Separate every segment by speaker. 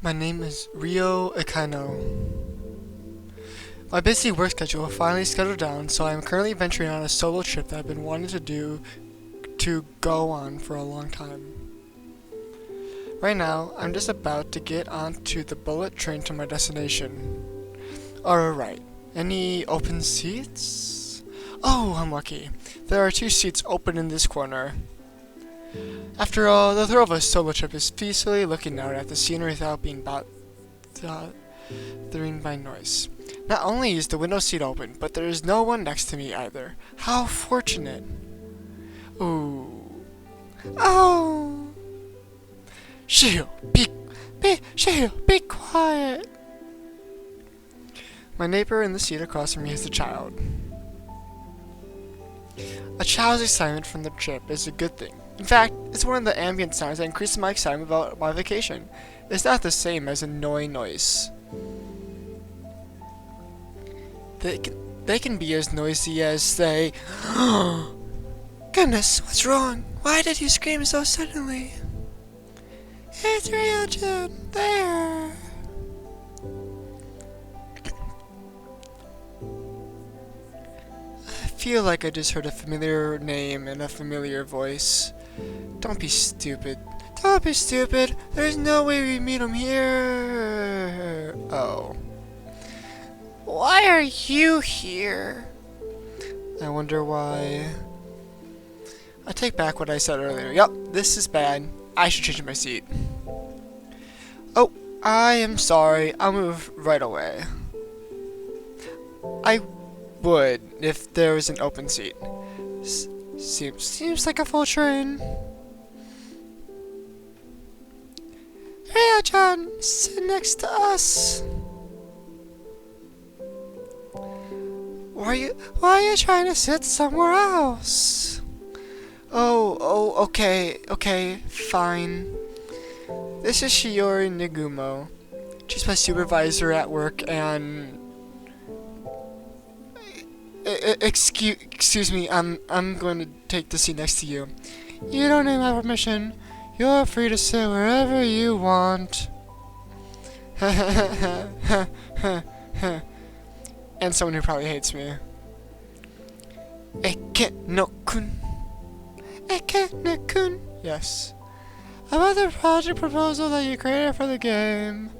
Speaker 1: My name is Rio Akano. My busy work schedule finally settled down, so I am currently venturing on a solo trip that I've been wanting to go on for a long time. Right now, I'm just about to get onto the bullet train to my destination. Alright, any open seats? Oh, I'm lucky. There are 2 seats open in this corner. After all, the thrill of a solo trip is peacefully looking out at the scenery without being bothered by noise. Not only is the window seat open, but there is no one next to me either. How fortunate. Ooh. Oh! Shio, be quiet. My neighbor in the seat across from me is a child. A child's excitement from the trip is a good thing. In fact, it's one of the ambient sounds that increases my excitement about my vacation. It's not the same as annoying noise. They can be as noisy as, say, Goodness, what's wrong? Why did you scream so suddenly? It's Ryojin, there! I feel like I just heard a familiar name and a familiar voice. Don't be stupid. Don't be stupid! There's no way we meet him here! Oh. Why are you here? I wonder why. I take back what I said earlier. Yup, this is bad. I should change my seat. Oh, I am sorry. I'll move right away. I would if there was an open seat. Seems like a full train. Ryo-chan, sit next to us. Why are you trying to sit somewhere else? Okay, fine. This is Shiori Nagumo. She's my supervisor at work and... Excuse me, I'm going to take the seat next to you. You don't need my permission. You're free to sit wherever you want. And someone who probably hates me. Eke-no-kun. Eke-no-kun. Yes. About the project proposal that you created for the game.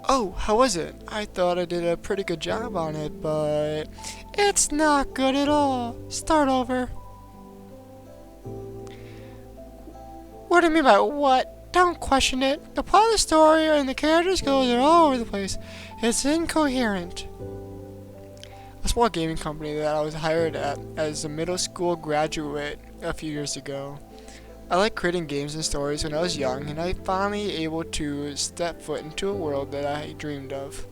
Speaker 1: Oh, how was it? I thought I did a pretty good job on it, but it's not good at all. Start over. What do you mean by what? Don't question it. The plot of the story and the characters goes are all over the place. It's incoherent. A small gaming company that I was hired at as a middle school graduate a few years ago. I liked creating games and stories when I was young, and I finally able to step foot into a world that I dreamed of.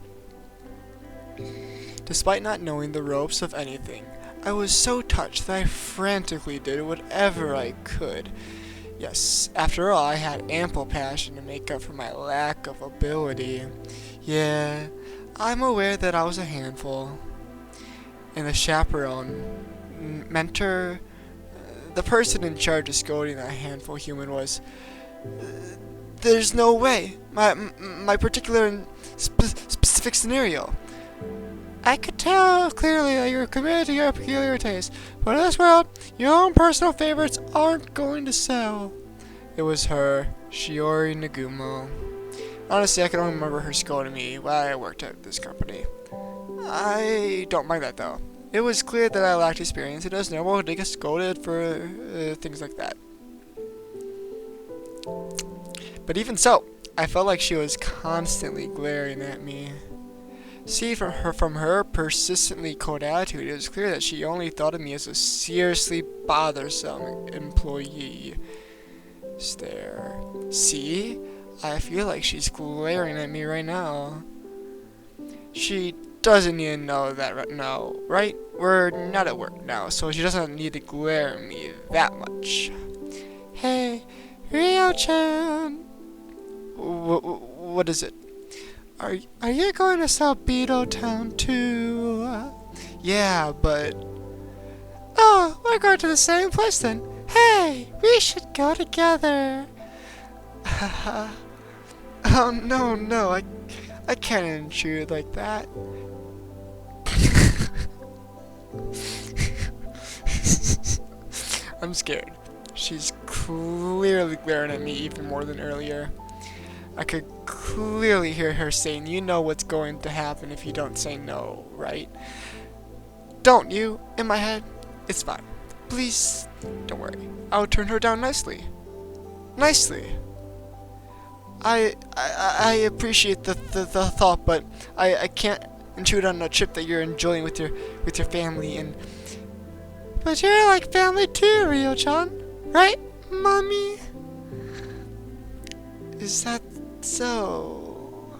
Speaker 1: Despite not knowing the ropes of anything, I was so touched that I frantically did whatever I could. Yes, after all, I had ample passion to make up for my lack of ability. Yeah, I'm aware that I was a handful. And the chaperone, mentor, the person in charge of scolding that handful human was, there's no way. My particular and specific scenario. I could tell clearly that you're committed to your peculiar taste, but in this world, your own personal favorites aren't going to sell. It was her, Shiori Nagumo. Honestly, I can only remember her scolding me while I worked at this company. I don't mind that though. It was clear that I lacked experience, and it was normal to get scolded for things like that. But even so, I felt like she was constantly glaring at me. See, from her persistently cold attitude, it was clear that she only thought of me as a seriously bothersome employee. Stare. See? I feel like she's glaring at me right now. She doesn't even know that right now, right? We're not at work now, so she doesn't need to glare at me that much. Hey, Ryo-chan! What is it? Are you going to sell Beetle Town too? Yeah, but... Oh, we're going to the same place then. Hey, we should go together. Oh, no, no, I can't intrude like that. I'm scared. She's clearly glaring at me even more than earlier. I could clearly hear her saying, "You know what's going to happen if you don't say no, right?" "Don't you?" In my head. "It's fine. Please, don't worry. I'll turn her down nicely." Nicely. I appreciate the thought, but I can't intrude on a trip that you're enjoying with your family, and but you're like family too, Ryo-chan, right, mommy? Is that so?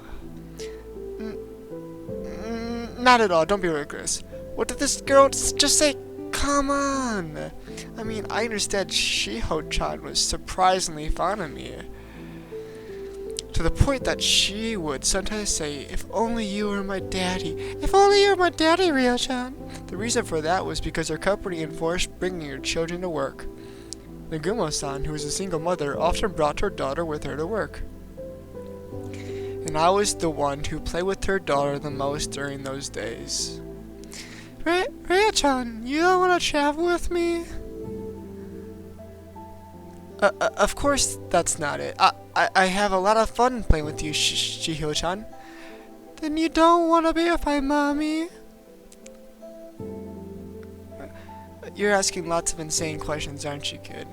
Speaker 1: Not at all. Don't be rigorous. What did this girl just say? Come on. I mean, I understand Shiho-chan was surprisingly fond of me, to the point that she would sometimes say, "If only you were my daddy. If only you were my daddy, Ryo-chan." The reason for that was because her company enforced bringing her children to work. Nagumo-san, who was a single mother, often brought her daughter with her to work. And I was the one who played with her daughter the most during those days. Ryo-chan, you don't want to travel with me? Of course that's not it. I have a lot of fun playing with you, Shiho-chan. Then you don't want to be with my mommy? You're asking lots of insane questions, aren't you, kid?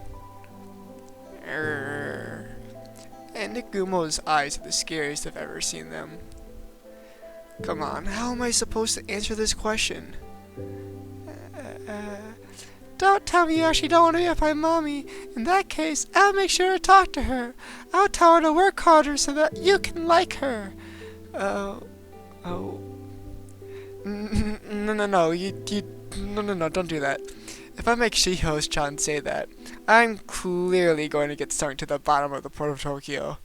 Speaker 1: And Nagumo's eyes are the scariest I've ever seen them. Come on, how am I supposed to answer this question? Don't tell me you actually don't want to be with my mommy. In that case, I'll make sure to talk to her. I'll tell her to work harder so that you can like her. No, no, don't do that. If I make Shiho-chan say that, I'm clearly going to get sunk to the bottom of the port of Tokyo.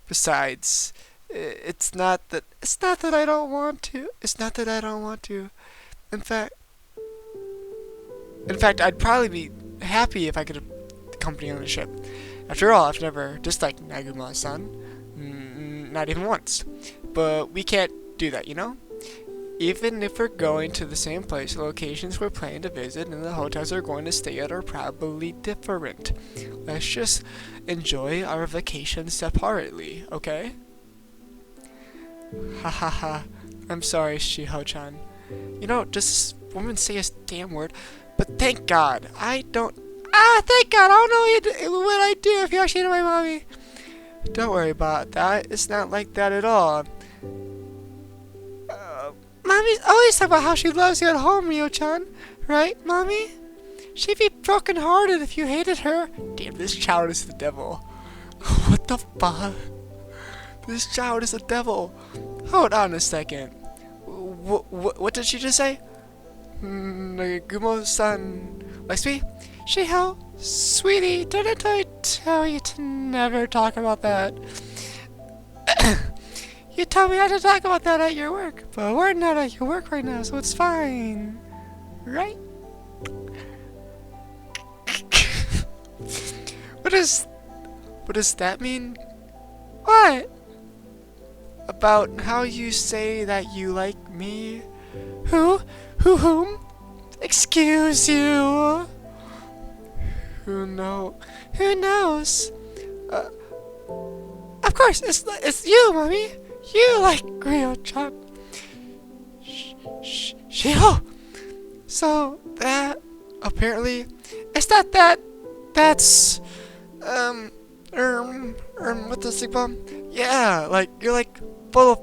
Speaker 1: Besides, it's not that I don't want to. It's not that I don't want to. In fact, I'd probably be happy if I could accompany on the ship. After all, I've never disliked Nagumo-san. Not even once. But we can't do that, you know? Even if we're going to the same place, the locations we're planning to visit and the hotels we're going to stay at are probably different. Let's just enjoy our vacation separately, okay? Ha ha ha. I'm sorry, Shiho-chan. You know, does this woman say a damn word? But thank God, I don't... thank God, I don't know what I'd do if you actually knew my mommy. Don't worry about that. It's not like that at all. Mommy's always talking about how she loves you at home, Ryo-chan. Right, Mommy? She'd be broken-hearted if you hated her. Damn, this child is the devil. What the fuck? This child is the devil. Hold on a second. What did she just say? Nagumo-san likes me? Shiho, sweetie, didn't I tell you to never talk about that? You told me not to talk about that at your work, but we're not at your work right now, so it's fine. Right? What does that mean? What? About how you say that you like me? Whom? Excuse you? Who knows? Of course, it's you, Mommy. You like Ryo-chan. Shiho. So that apparently it's not that's what does it Yeah, like you're like full of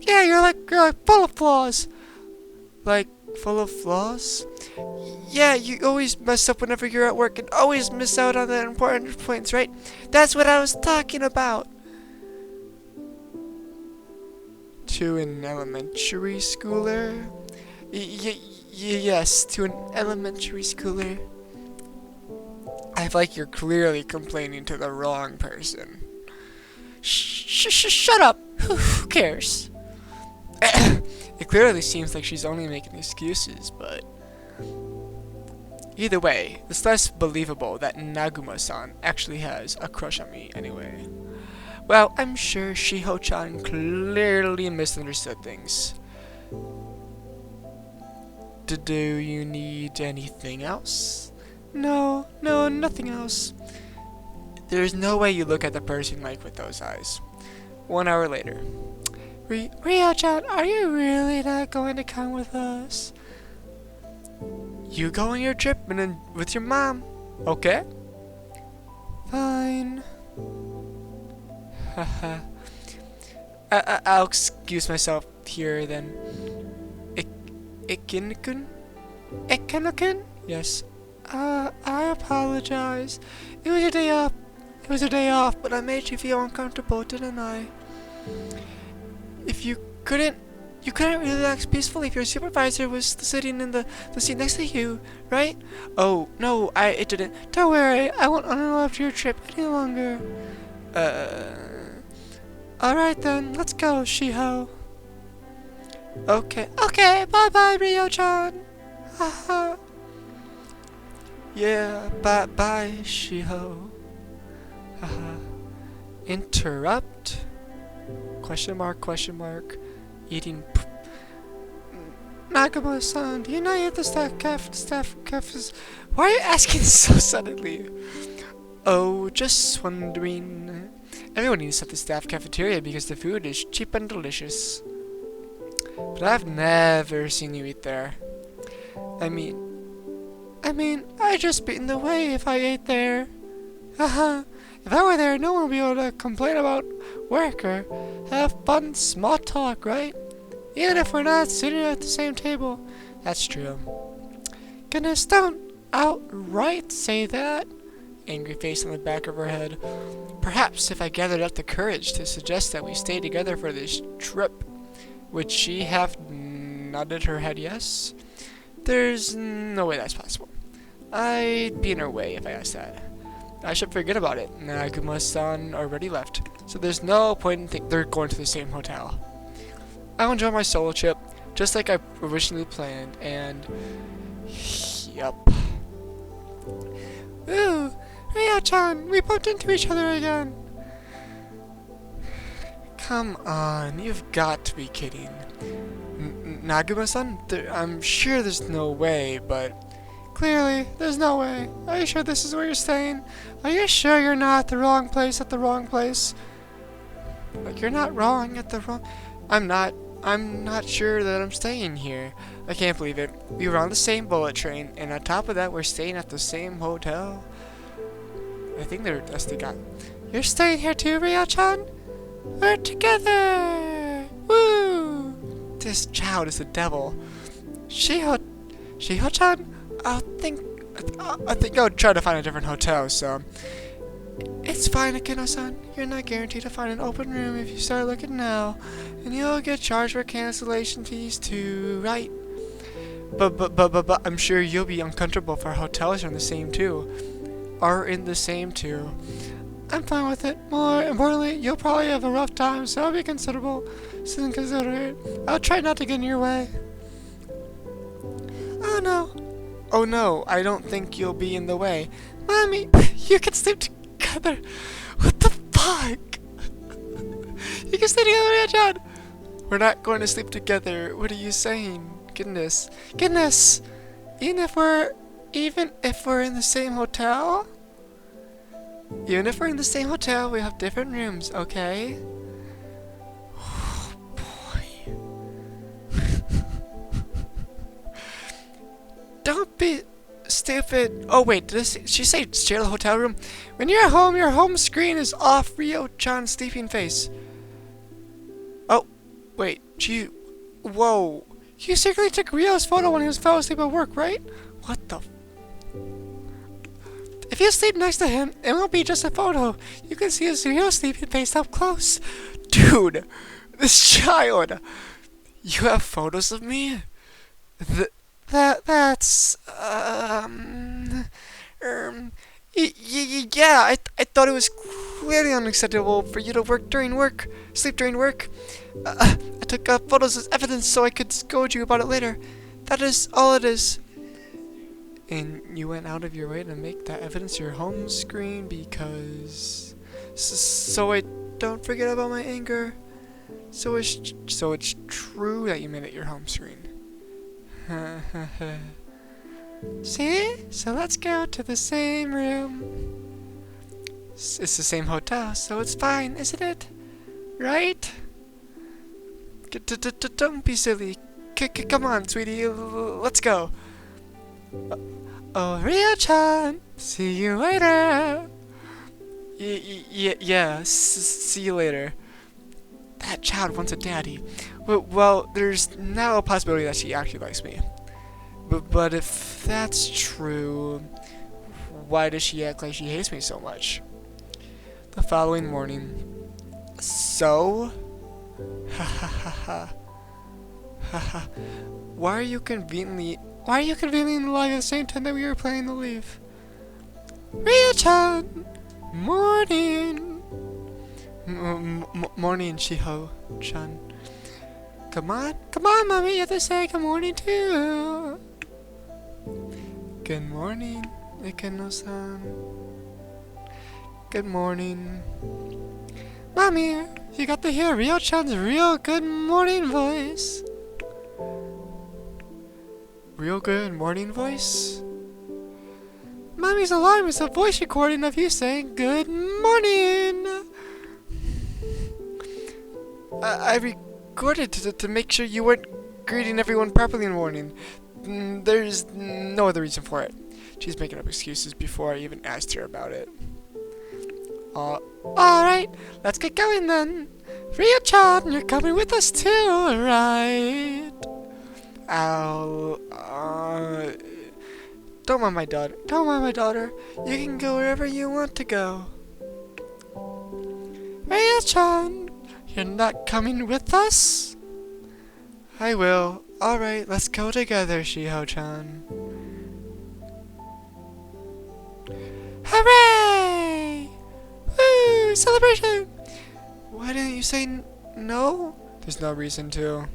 Speaker 1: you're like full of flaws. Like full of flaws? Yeah, you always mess up whenever you're at work and always miss out on the important points, right? That's what I was talking about. To an elementary schooler? Yes, to an elementary schooler. I feel like you're clearly complaining to the wrong person. Shut up! Who cares? It clearly seems like she's only making excuses, but... Either way, it's less believable that Nagumo-san actually has a crush on me anyway. Well, I'm sure Shiho-chan clearly misunderstood things. Do you need anything else? No, nothing else. There's no way you look at the person like with those eyes. 1 hour later. Ryo-chan, are you really not going to come with us? You go on your trip and then with your mom, okay? Fine. Haha. I'll excuse myself here then. Ikinokun? Ikinokun? Yes. I apologize. It was a day off, but I made you feel uncomfortable, didn't I? If you couldn't really relax peacefully if your supervisor was sitting in the seat next to you, right? Oh, no, it didn't. Don't worry, I won't interrupt your trip any longer. Alright then, let's go, Shiho. Okay, bye-bye, Ryo-chan. Haha. Yeah, bye, Shiho. Haha. Interrupt? Question mark. Eating Naguma-san, do you know yet the staff cafes? Why are you asking so suddenly? Oh, just wondering. Everyone eats at the staff cafeteria because the food is cheap and delicious. But I've never seen you eat there. I mean, I'd just be in the way if I ate there. Haha. If I were there, no one would be able to complain about work or have fun small talk, right? Even if we're not sitting at the same table. That's true. Goodness, don't outright say that. Angry face on the back of her head. Perhaps if I gathered up the courage to suggest that we stay together for this trip, would she have nodded her head yes? There's no way that's possible. I'd be in her way if I asked that. I should forget about it. Naguma-san already left, so there's no point in thinking they're going to the same hotel. I'll enjoy my solo trip, just like I originally planned, and... Yup. Ooh, Ryo-chan, we bumped into each other again. Come on, you've got to be kidding. Naguma-san? I'm sure there's no way, but... Clearly, there's no way. Are you sure this is where you're staying? Are you sure you're not at the wrong place at the wrong place? Like, you're not wrong at the wrong... I'm not sure that I'm staying here. I can't believe it. We were on the same bullet train, and on top of that, we're staying at the same hotel. I think that's the guy. You're staying here too, Ryo-chan? We're together! Woo! This child is the devil. Shiho-chan? I think I'll try to find a different hotel, so... It's fine, Akino-san. You're not guaranteed to find an open room if you start looking now. And you'll get charged for cancellation fees too, right? But I'm sure you'll be uncomfortable if our hotels are in the same too. I'm fine with it. More importantly, you'll probably have a rough time, so it'll be considerate. I'll try not to get in your way. Oh no, I don't think you'll be in the way. Mommy, you can sleep together. What the fuck? You can stay together, Ryo-chan. We're not going to sleep together. What are you saying? Goodness. Even if we're in the same hotel? Even if we're in the same hotel, we have different rooms, okay? Oh, boy. Don't be stupid. Oh, wait, did she say share the hotel room? When you're at home, your home screen is off Ryo-chan's sleeping face. Oh, wait, whoa. You secretly took Ryo's photo when he fell asleep at work, right? What the... If you sleep next to him, it won't be just a photo. You can see his real sleeping face up close. Dude, this child. You have photos of me? That's... Yeah, I thought it was clearly unacceptable for you to sleep during work. I took photos as evidence so I could scold you about it later. That is all it is. And you went out of your way to make that evidence your home screen because... So it don't forget about my anger. So it's true that you made it your home screen. See? So let's go to the same room. It's the same hotel, so it's fine, isn't it? Right? Don't be silly. Come on, sweetie. Let's go. Oh, Rio-chan. See you later. Yeah. See you later. That child wants a daddy. Well, there's now a possibility that she actually likes me. But if that's true, why does she act like she hates me so much? The following morning. So? Ha ha ha ha. Ha ha. Why are you conveniently alive at the same time that we were playing the Leaf? Rio-chan! Morning! Morning, Shiho-chan. Come on, mommy, you have to say good morning too. Good morning, Ikano-san. Good morning. Mommy, you got to hear Rio-chan's real good morning voice. Real good morning voice? Mommy's alarm is a voice recording of you saying good morning. I recorded to make sure you weren't greeting everyone properly in the morning. There's no other reason for it. She's making up excuses before I even asked her about it. Alright, let's get going then. Rio-chan, you're coming with us too, right? Don't mind my daughter. You can go wherever you want to go. Rio-chan, you're not coming with us? I will. Alright, let's go together, Shiho-chan. Hooray! Woo! Celebration! Why didn't you say no? There's no reason to.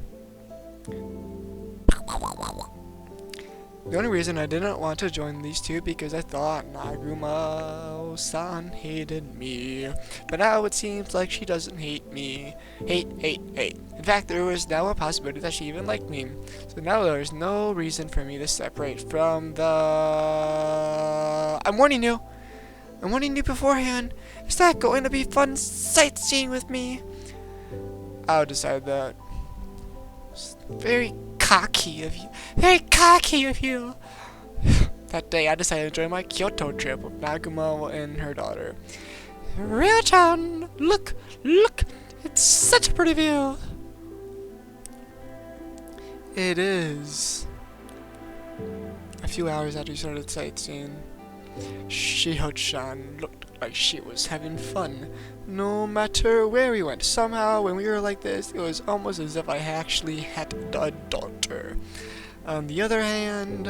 Speaker 1: The only reason I didn't want to join these two because I thought Nagumo-san hated me. But now it seems like she doesn't hate me. Hate. In fact, there was now a possibility that she even liked me. So now there's no reason for me to separate from the... I'm warning you beforehand. It's not going to be fun sightseeing with me. I'll decide that. It's very cocky of you. That day, I decided to join my Kyoto trip with Nagumo and her daughter. Rio-chan, look! It's such a pretty view. It is. A few hours after we started sightseeing, Shiho-chan looked like she was having fun. No matter where we went, somehow when we were like this, it was almost as if I actually had a daughter. On the other hand,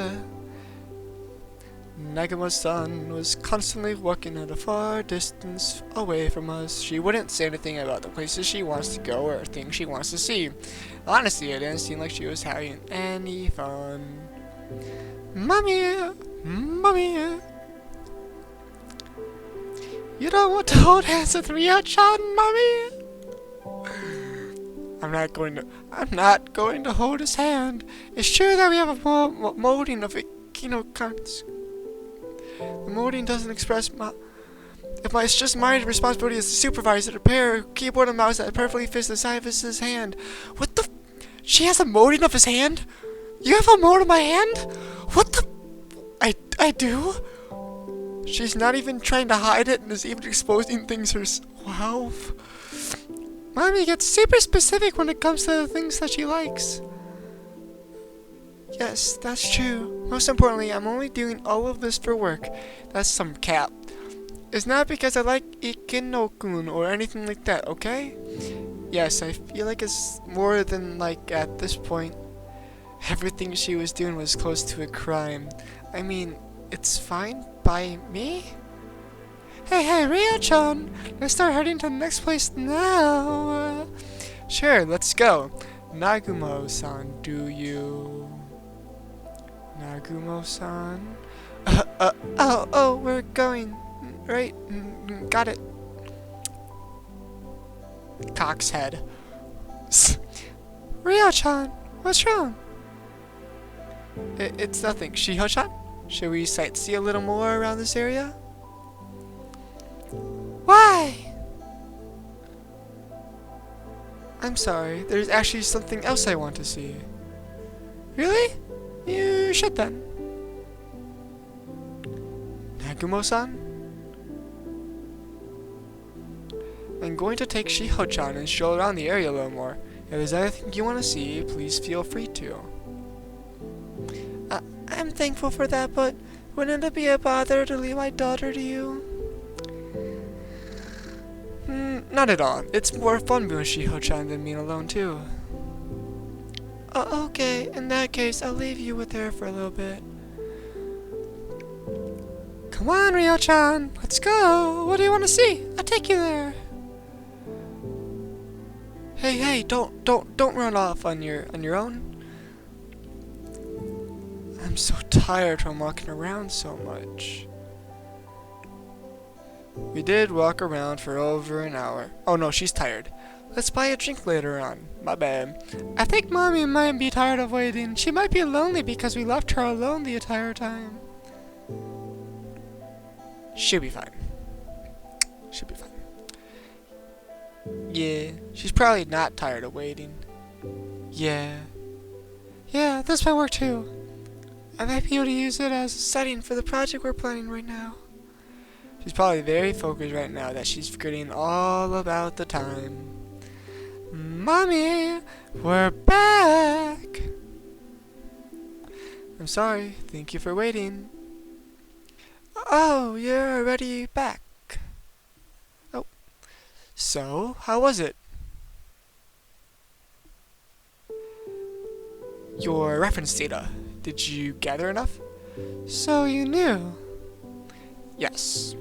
Speaker 1: Nagumo-san was constantly walking at a far distance away from us. She wouldn't say anything about the places she wants to go or things she wants to see. Honestly, it didn't seem like she was having any fun. Mommy! You don't want to hold hands with Rio-chan, Mommy? I'm not going to hold his hand. It's true that we have a molding of Ekinokans. The molding doesn't express it's just my responsibility as the supervisor to prepare a keyboard and mouse that perfectly fits the size of his hand. What the? She has a molding of his hand? You have a mold of my hand? What the? I do? She's not even trying to hide it and is even exposing things herself. Wow. Mommy gets super specific when it comes to the things that she likes. Yes, that's true. Most importantly, I'm only doing all of this for work. That's some cap. It's not because I like Ikeno-kun or anything like that, okay? Yes, I feel like it's more than like at this point. Everything she was doing was close to a crime. I mean, it's fine by me? Hey, Rio-chan! Let's start heading to the next place now! Sure, let's go. Nagumo-san, do you... Nagumo-san? Oh, we're going. Right, got it. Cock's head. Ryo-chan, what's wrong? It's nothing. Shiho-chan, should we sightsee a little more around this area? Why? I'm sorry, there's actually something else I want to see. Really? You should then. Nagumo-san? I'm going to take Shiho-chan and stroll around the area a little more. If there's anything you want to see, please feel free to. I'm thankful for that, but wouldn't it be a bother to leave my daughter to you? Not at all. It's more fun being with Shiho-chan than being alone too. Okay, in that case, I'll leave you with her for a little bit. Come on, Ryo-chan, let's go. What do you want to see? I'll take you there. Hey, don't run off on your own. I'm so tired from walking around so much. We did walk around for over an hour. Oh no, she's tired. Let's buy a drink later on. My bad. I think Mommy might be tired of waiting. She might be lonely because we left her alone the entire time. She'll be fine. She'll be fine. Yeah, she's probably not tired of waiting. Yeah, this might work too. I might be able to use it as a setting for the project we're planning right now. She's probably very focused right now that she's forgetting all about the time. Mommy, we're back! I'm sorry, thank you for waiting. Oh, you're already back. Oh, so, how was it? Your reference data, did you gather enough? So you knew? Yes.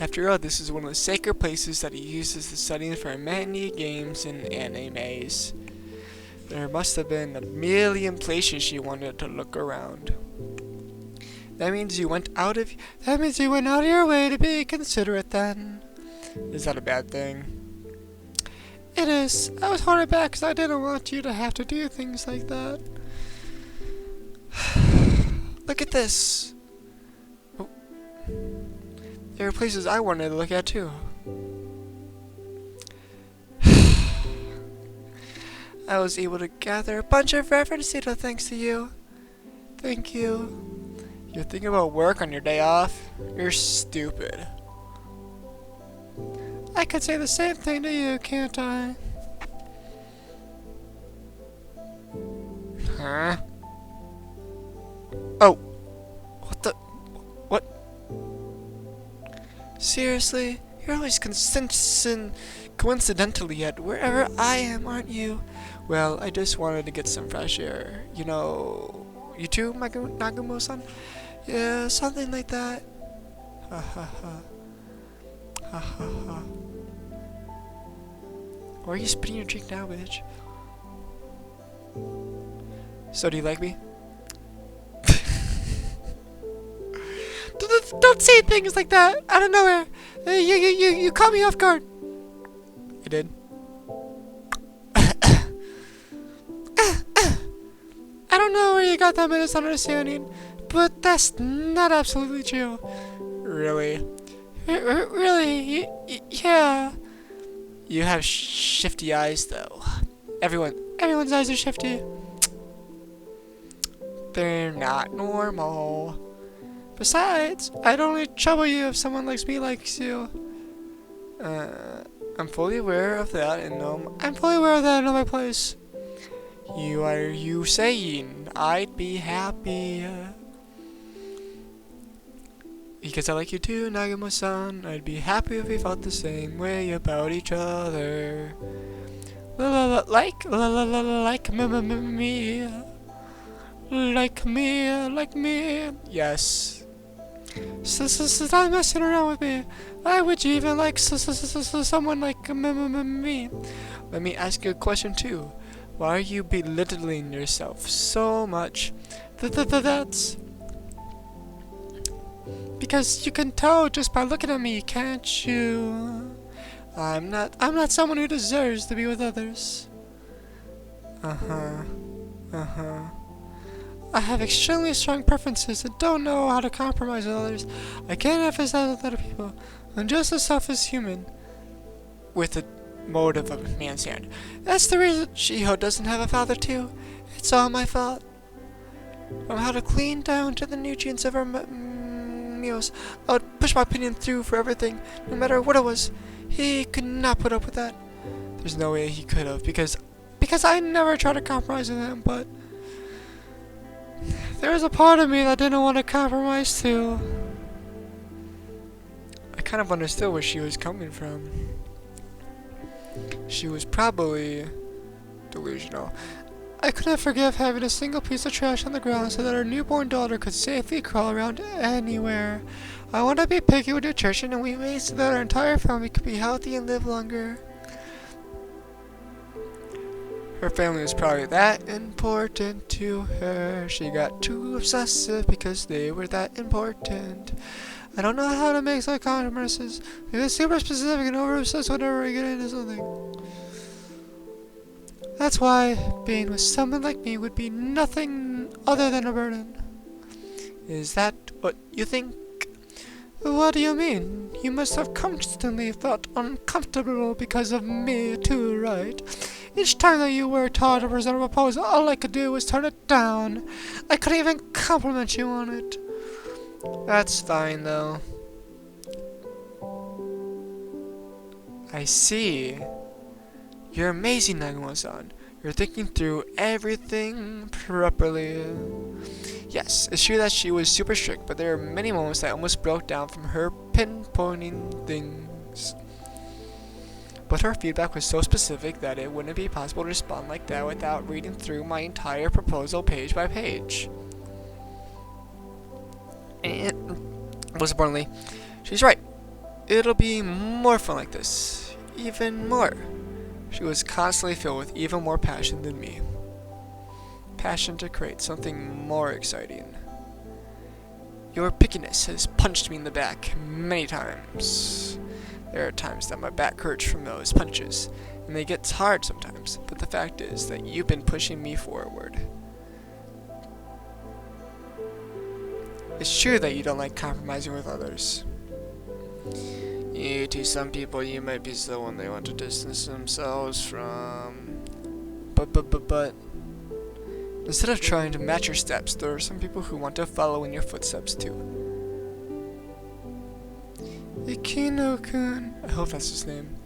Speaker 1: After all, this is one of the sacred places that he uses the setting for many games and animes. There must have been a million places she wanted to look around. That means you went out of your way to be considerate then. Is that a bad thing? It is. I was holding back because I didn't want you to have to do things like that. Look at this. Oh. There are places I wanted to look at too. I was able to gather a bunch of reference data thanks to you. Thank you. You're thinking about work on your day off? You're stupid. I could say the same thing to you, can't I? Huh? Oh. What the? What? Seriously? You're always coincidentally at wherever I am, aren't you? Well, I just wanted to get some fresh air. You know, you too, Nagumo-san? Yeah, something like that. Ha ha ha. Ha ha ha. Why are you spitting your drink now, bitch? So, do you like me? Don't say things like that out of nowhere. You caught me off guard. You did. I don't know where you got that misunderstanding, but that's not absolutely true. Really? Really? Yeah. You have shifty eyes, though. Everyone's eyes are shifty. They're not normal. Besides, I'd only trouble you if someone like me likes you. I'm fully aware of that and know my place. Are you saying I'd be happy? Because I like you too, Nagumo-san. I'd be happy if we felt the same way about each other. Like me. Yes. Stop messing around with me. Why would you even like someone like me? Let me ask you a question too. Why are you belittling yourself so much? That's because you can tell just by looking at me, can't you? I'm not someone who deserves to be with others. Uh-huh. Uh-huh. I have extremely strong preferences and don't know how to compromise with others. I can't emphasize with other people. I'm just a selfish human. With the motive of a man's hand. That's the reason Shiho doesn't have a father too. It's all my fault. From how to clean down to the nutrients of our meals. I would push my opinion through for everything, no matter what it was. He could not put up with that. There's no way he could have, because I never tried to compromise with him, but there was a part of me that didn't want to compromise too. I kind of understood where she was coming from. She was probably delusional. I couldn't forgive having a single piece of trash on the ground so that our newborn daughter could safely crawl around anywhere. I want to be picky with nutrition and we made so that our entire family could be healthy and live longer. Her family was probably that important to her. She got too obsessive because they were that important. I don't know how to make such compromises. They're super specific and over-obsessed whenever I get into something. That's why being with someone like me would be nothing other than a burden. Is that what you think? What do you mean? You must have constantly felt uncomfortable because of me too, right? Each time that you worked hard to present a proposal, all I could do was turn it down. I couldn't even compliment you on it. That's fine, though. I see. You're amazing, Nagumo-san. You're thinking through everything properly. Yes, it's true that she was super strict, but there are many moments that almost broke down from her pinpointing things. But her feedback was so specific that it wouldn't be possible to respond like that without reading through my entire proposal page by page. And most importantly, she's right. It'll be more fun like this. Even more. She was constantly filled with even more passion than me. Passion to create something more exciting. Your pickiness has punched me in the back many times. There are times that my back hurts from those punches, and it gets hard sometimes, but the fact is that you've been pushing me forward. It's true that you don't like compromising with others. To some people, you might be someone they want to distance themselves from. But instead of trying to match your steps, there are some people who want to follow in your footsteps too. Ikino-kun, I hope that's his name.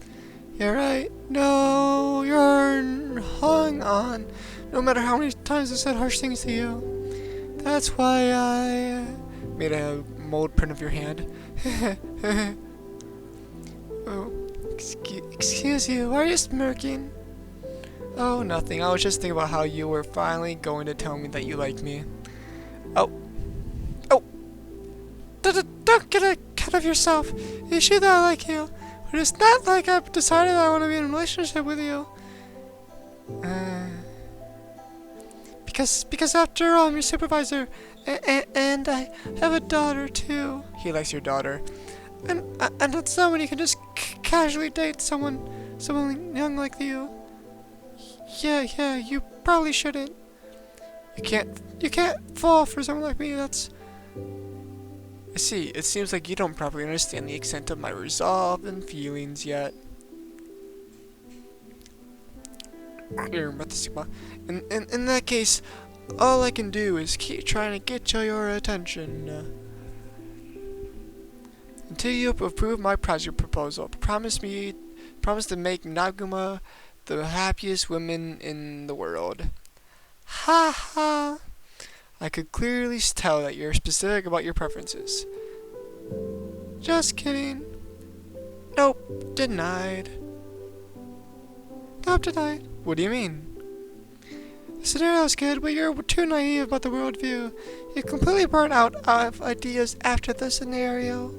Speaker 1: You're right. No, you're hung on. No matter how many times I said harsh things to you. That's why I made a mold print of your hand. Oh, excuse you, why are you smirking? Oh, nothing. I was just thinking about how you were finally going to tell me that you like me. Oh. Don't get ahead of yourself. It's true that I like you, but it's not like I've decided I want to be in a relationship with you. Because after all, I'm your supervisor, and I have a daughter too. He likes your daughter. And not someone you can just casually date someone young like you. Yeah, you probably shouldn't. You can't fall for someone like me. That's. I see. It seems like you don't properly understand the extent of my resolve and feelings yet. In that case, all I can do is keep trying to get your attention. Until you approve my project proposal, promise to make Nagumo the happiest woman in the world. Ha ha! I could clearly tell that you're specific about your preferences. Just kidding. Nope, denied. Nope, denied. What do you mean? The scenario's good, but you're too naive about the worldview. You completely burn out of ideas after the scenario.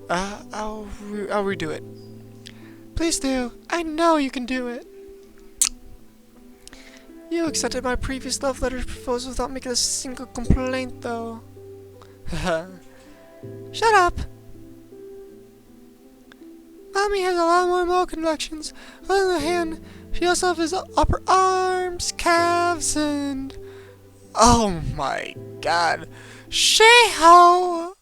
Speaker 1: I'll redo it. Please do. I know you can do it. You accepted my previous love letter proposal without making a single complaint, though. Shut up. Mommy has a lot more mole conductions. On the hand, she also has upper arms, calves, and... Oh my god. She-Ho!